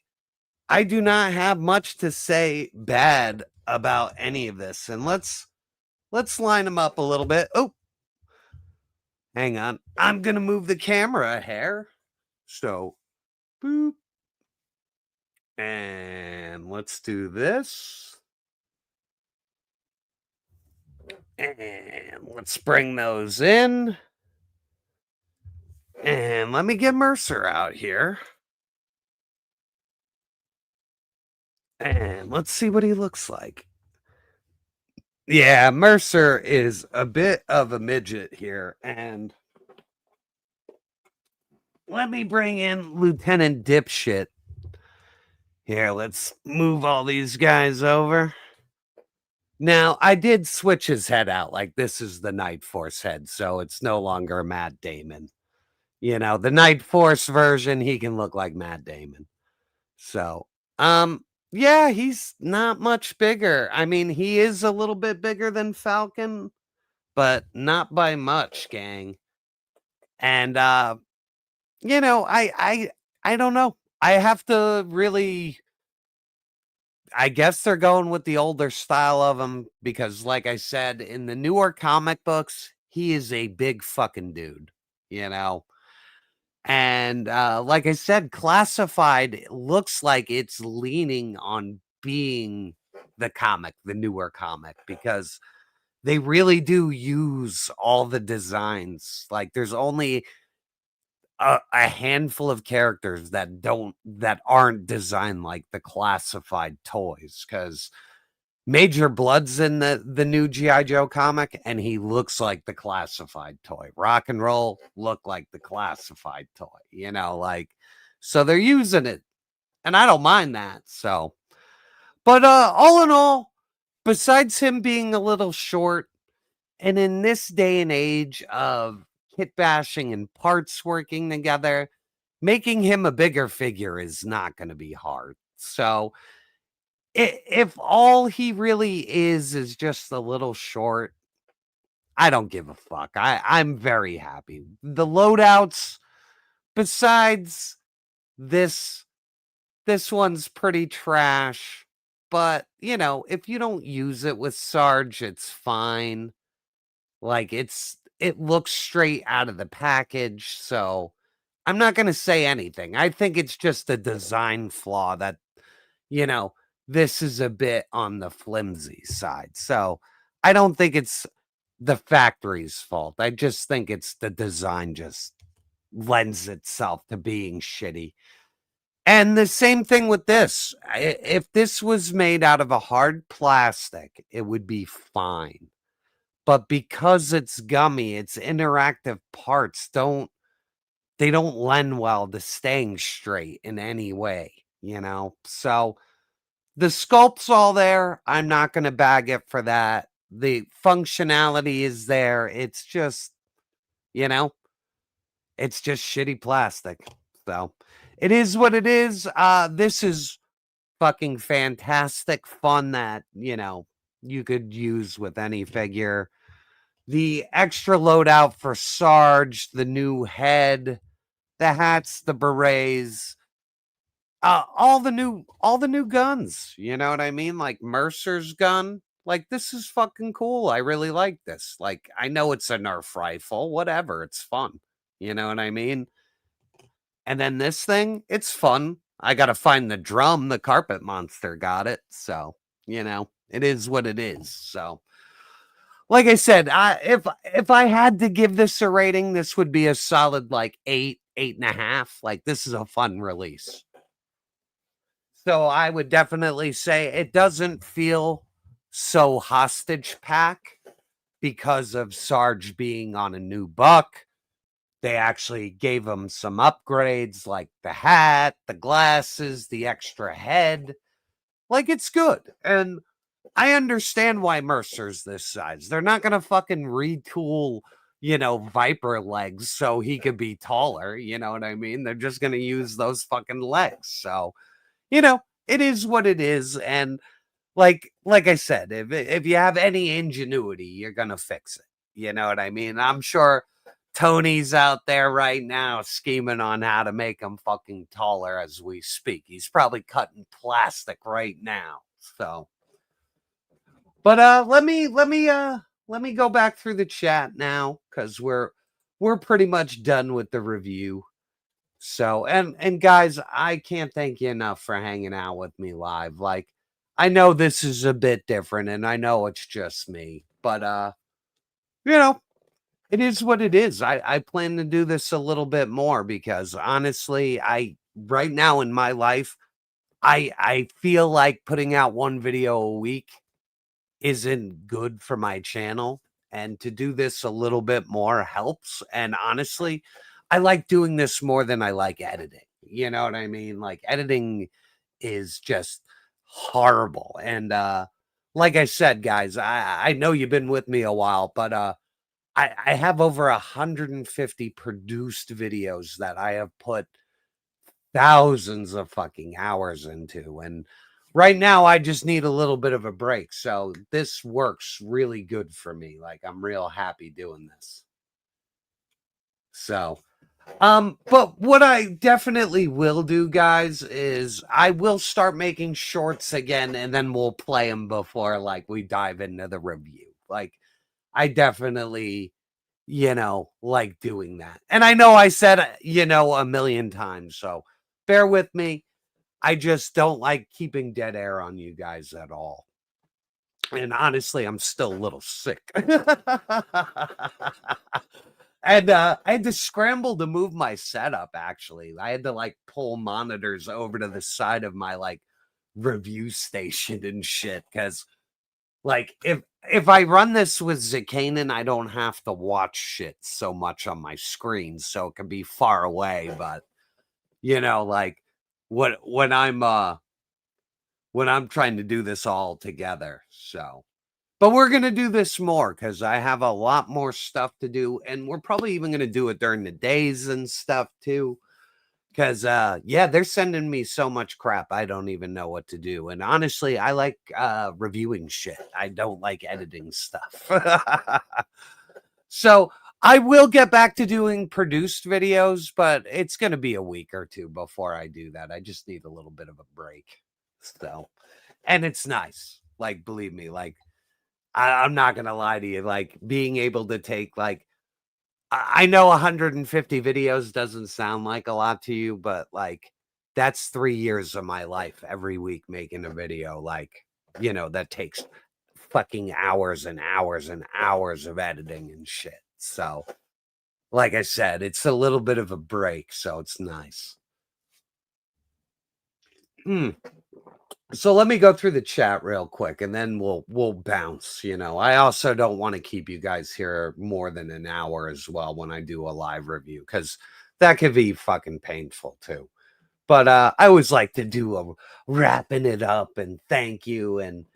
I do not have much to say bad about any of this. And let's line them up a little bit. Oh, hang on. I'm going to move the camera a hair. So, boop. And let's do this. And let's bring those in. And let me get Mercer out here. And let's see what he looks like. Yeah, Mercer is a bit of a midget here. And let me bring in Lieutenant Dipshit. Here, let's move all these guys over. Now, I did switch his head out. Like, this is the Night Force head, so it's no longer Matt Damon. You know, the Night Force version, he can look like Matt Damon. So, yeah, he's not much bigger. I mean, he is a little bit bigger than Falcon, but not by much, gang. And you know, I don't know. I have to really, I guess they're going with the older style of him because, like I said, in the newer comic books, he is a big fucking dude, you know. And like I said, Classified looks like it's leaning on being the comic, the newer comic, because they really do use all the designs. Like, there's only a handful of characters that aren't designed like the classified toys, because Major Blood's in the new G.I. Joe comic, and he looks like the classified toy. Rock and Roll look like the classified toy, like, so they're using it, and I don't mind that. So, but all in all, besides him being a little short, and in this day and age of kit bashing and parts working together, making him a bigger figure is not going to be hard. So, if all he really is just a little short, I don't give a fuck. I'm very happy. The loadouts, besides this one's pretty trash, but if you don't use it with Sarge, it's fine. Like, it looks straight out of the package, so I'm not gonna say anything. I think it's just a design flaw that, this is a bit on the flimsy side. So I don't think it's the factory's fault. I just think it's the design just lends itself to being shitty. And the same thing with this. If this was made out of a hard plastic, it would be fine. But because it's gummy, its interactive parts don't lend well to staying straight in any way, So the sculpt's all there. I'm not going to bag it for that. The functionality is there. It's just, it's just shitty plastic. So it is what it is. This is fucking fantastic fun that, you could use with any figure. The extra loadout for Sarge, the new head, the hats, the berets, all the new guns, you know what I mean? Like Mercer's gun. Like, this is fucking cool. I really like this. Like, I know it's a Nerf rifle, whatever, it's fun. You know what I mean? And then this thing, it's fun. I gotta find the drum. The carpet monster got it. So, it is what it is. So, like I said, if I had to give this a rating, this would be a solid like 8.5. Like, this is a fun release. So I would definitely say it doesn't feel so hostage pack because of Sarge being on a new buck. They actually gave him some upgrades like the hat, the glasses, the extra head. Like, it's good. And I understand why Mercer's this size. They're not going to fucking retool, Viper legs so he could be taller. You know what I mean? They're just going to use those fucking legs. So, it is what it is. And like I said, if you have any ingenuity, you're going to fix it. You know what I mean? I'm sure Tony's out there right now scheming on how to make him fucking taller as we speak. He's probably cutting plastic right now. So, but let me go back through the chat now, because we're pretty much done with the review. So, and guys, I can't thank you enough for hanging out with me live. Like, I know this is a bit different, and I know it's just me, but it is what it is. I plan to do this a little bit more because honestly, right now in my life, I feel like putting out one video a week isn't good for my channel, and to do this a little bit more helps. And honestly, I like doing this more than I like editing. You know what I mean? Like, editing is just horrible. And like I said, guys, I know you've been with me a while, but I have over 150 produced videos that I have put thousands of fucking hours into. And right now, I just need a little bit of a break. So this works really good for me. Like, I'm real happy doing this. So, but what I definitely will do, guys, is I will start making shorts again, and then we'll play them before, like, we dive into the review. Like, I definitely, like doing that. And I know I said, a million times, so bear with me. I just don't like keeping dead air on you guys at all. And honestly, I'm still a little sick. And I had to scramble to move my setup, actually. I had to like pull monitors over to the side of my like review station and shit. Cause like if I run this with Zakanien, I don't have to watch shit so much on my screen. So it can be far away. But you know, like when I'm trying to do this all together. So but we're going to do this more because I have a lot more stuff to do. And we're probably even going to do it during the days and stuff too. Because, yeah, they're sending me so much crap. I don't even know what to do. And honestly, I like reviewing shit. I don't like editing stuff. So I will get back to doing produced videos, but it's going to be a week or two before I do that. I just need a little bit of a break. So, and it's nice. Like, believe me, like, I'm not going to lie to you. Like being able to take like, I know 150 videos doesn't sound like a lot to you, but like that's 3 years of my life every week making a video. Like, you know, that takes fucking hours and hours and hours of editing and shit. So like I said, it's a little bit of a break. So it's nice. So let me go through the chat real quick and then we'll bounce. You know, I also don't want to keep you guys here more than an hour as well when I do a live review because that could be fucking painful too. But I always like to do a wrapping it up and thank you. And,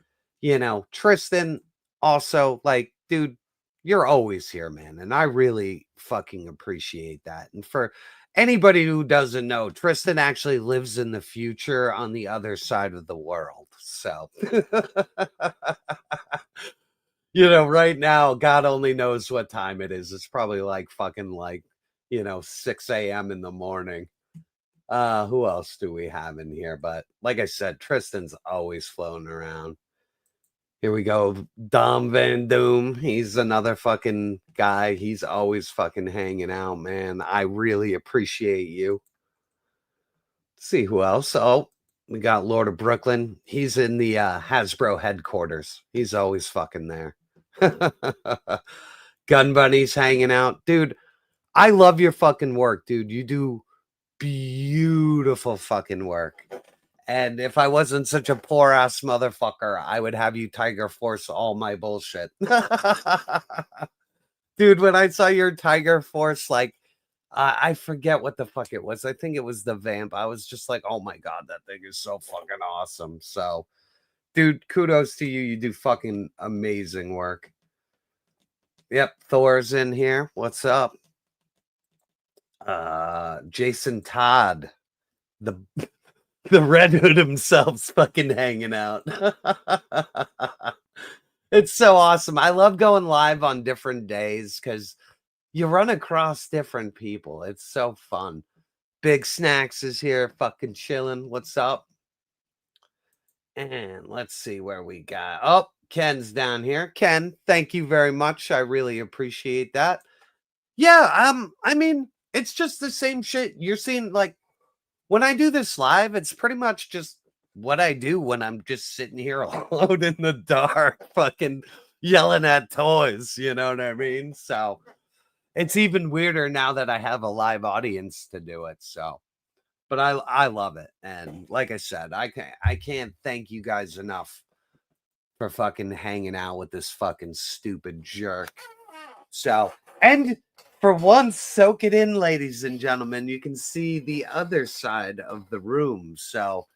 you know, Tristan also, like, dude, you're always here, man. And I really fucking appreciate that. And for anybody who doesn't know, Tristan actually lives in the future on the other side of the world. So, you know, right now, God only knows what time it is. It's probably like fucking like, you know, 6 a.m. in the morning. Who else do we have in here? But like I said, Tristan's always floating around. Here we go. Dom Van Doom. He's another fucking guy. He's always fucking hanging out, man. I really appreciate you. Let's see who else. Oh, we got Lord of Brooklyn. He's in the Hasbro headquarters. He's always fucking there. Gun Bunny's hanging out. Dude, I love your fucking work, dude. You do beautiful fucking work. And if I wasn't such a poor ass motherfucker, I would have you Tiger Force all my bullshit. Dude, when I saw your Tiger Force, like, I forget what the fuck it was. I think it was the Vamp. I was just like, oh my God, that thing is so fucking awesome. So, dude, kudos to you. You do fucking amazing work. Yep, Thor's in here. What's up? Jason Todd, the Red Hood himself's fucking hanging out. It's so awesome. I love going live on different days because you run across different people. It's so fun. Big Snacks is here fucking chilling. What's up? And let's see where we got. Oh, Ken's down here. Ken, thank you very much. I really appreciate that. Yeah, I mean, it's just the same shit. You're seeing, like, when I do this live, it's pretty much just what I do when I'm just sitting here alone in the dark, fucking yelling at toys. You know what I mean? So it's even weirder now that I have a live audience to do it. So, but I love it. And like I said, I can't thank you guys enough for fucking hanging out with this fucking stupid jerk. So, and for once, soak it in, ladies and gentlemen. You can see the other side of the room. So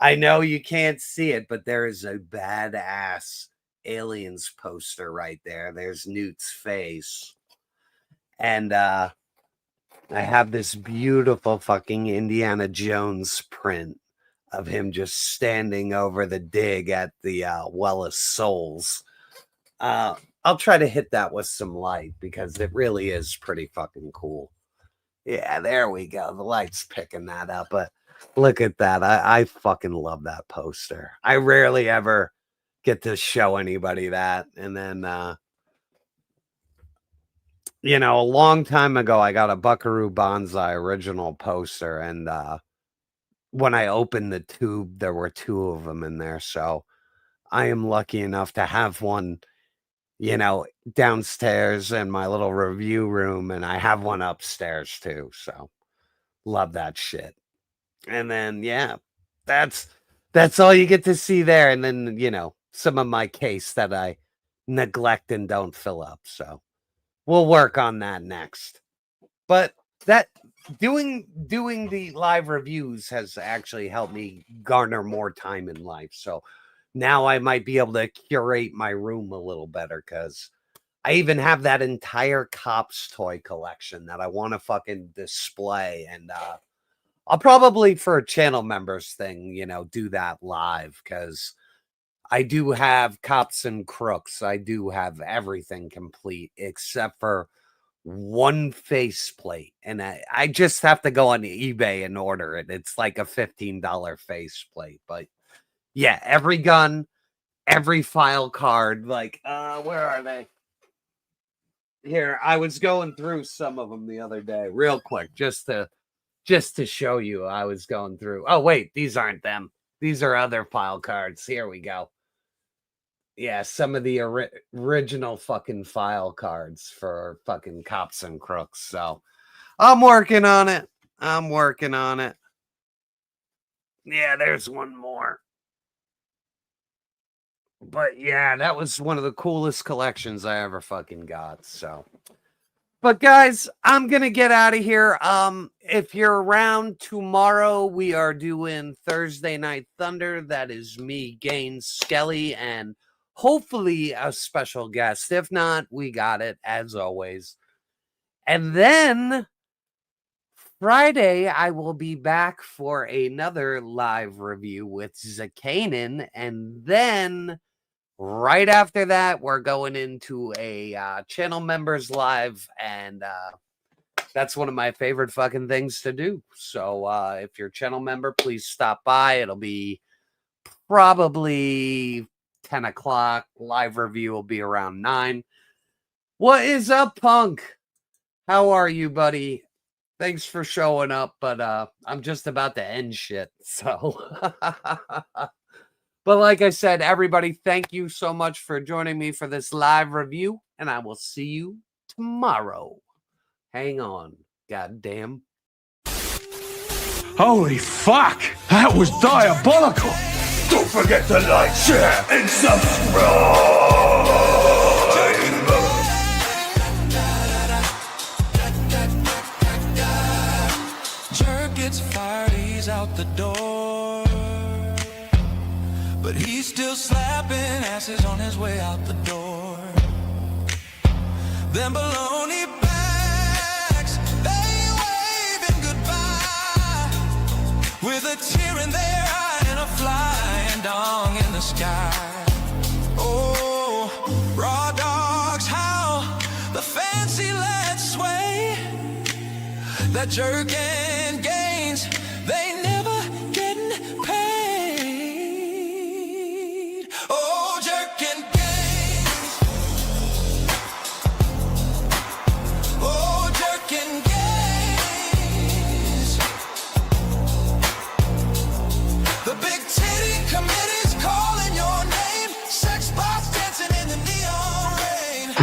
I know you can't see it, but there is a badass Aliens poster right there. There's Newt's face. And I have this beautiful fucking Indiana Jones print of him just standing over the dig at the Well of Souls. I'll try to hit that with some light because it really is pretty fucking cool. Yeah, there we go. The light's picking that up, but look at that. I fucking love that poster. I rarely ever get to show anybody that. And then, you know, a long time ago, I got a Buckaroo Banzai original poster. And when I opened the tube, there were 2 of them in there. So I am lucky enough to have one you know, downstairs in my little review room, and I have one upstairs too. So love that shit. And then yeah, that's all you get to see there. And then, you know, some of my case that I neglect and don't fill up. So we'll work on that next. But that doing the live reviews has actually helped me garner more time in life. So now I might be able to curate my room a little better, because I even have that entire Cops toy collection that I want to fucking display. And I'll probably, for a channel members thing, you know, do that live, because I do have Cops and Crooks. I do have everything complete except for one faceplate, and I just have to go on eBay and order it. It's like a $15 faceplate. But yeah, every gun, every file card, like where are they? Here, I was going through some of them the other day, real quick, just to show you. I was going through. Oh wait, these aren't them. These are other file cards. Here we go. Yeah, some of the original fucking file cards for fucking Cops and Crooks. So I'm working on it. Yeah, there's one more. But yeah, that was one of the coolest collections I ever fucking got. So, but guys, I'm gonna get out of here. If you're around tomorrow, we are doing Thursday Night Thunder. That is me, Gaines, Skelly, and hopefully a special guest. If not, we got it as always. And then Friday, I will be back for another live review with Zakanien. And then right after that, we're going into a channel members live. And that's one of my favorite fucking things to do. So if you're a channel member, please stop by. It'll be probably 10 o'clock. Live review will be around 9. What is up, Punk? How are you, buddy? Thanks for showing up, but I'm just about to end shit. So, but like I said, everybody, thank you so much for joining me for this live review, and I will see you tomorrow. Hang on, goddamn. Holy fuck! That was diabolical! Don't forget to like, share, and subscribe! Jerk gets fired, he's out the door. But he's still slapping asses on his way out the door. Them baloney bags, they waving goodbye, with a tear in their eye and a flying dong in the sky. Oh, raw dogs howl, the fancy lads sway. That jerk and Gaines, they never getting paid. Oh, jerk and Gaines. Oh, jerk and Gaines. The big titty committee's calling your name. Sex bots dancing in the neon rain.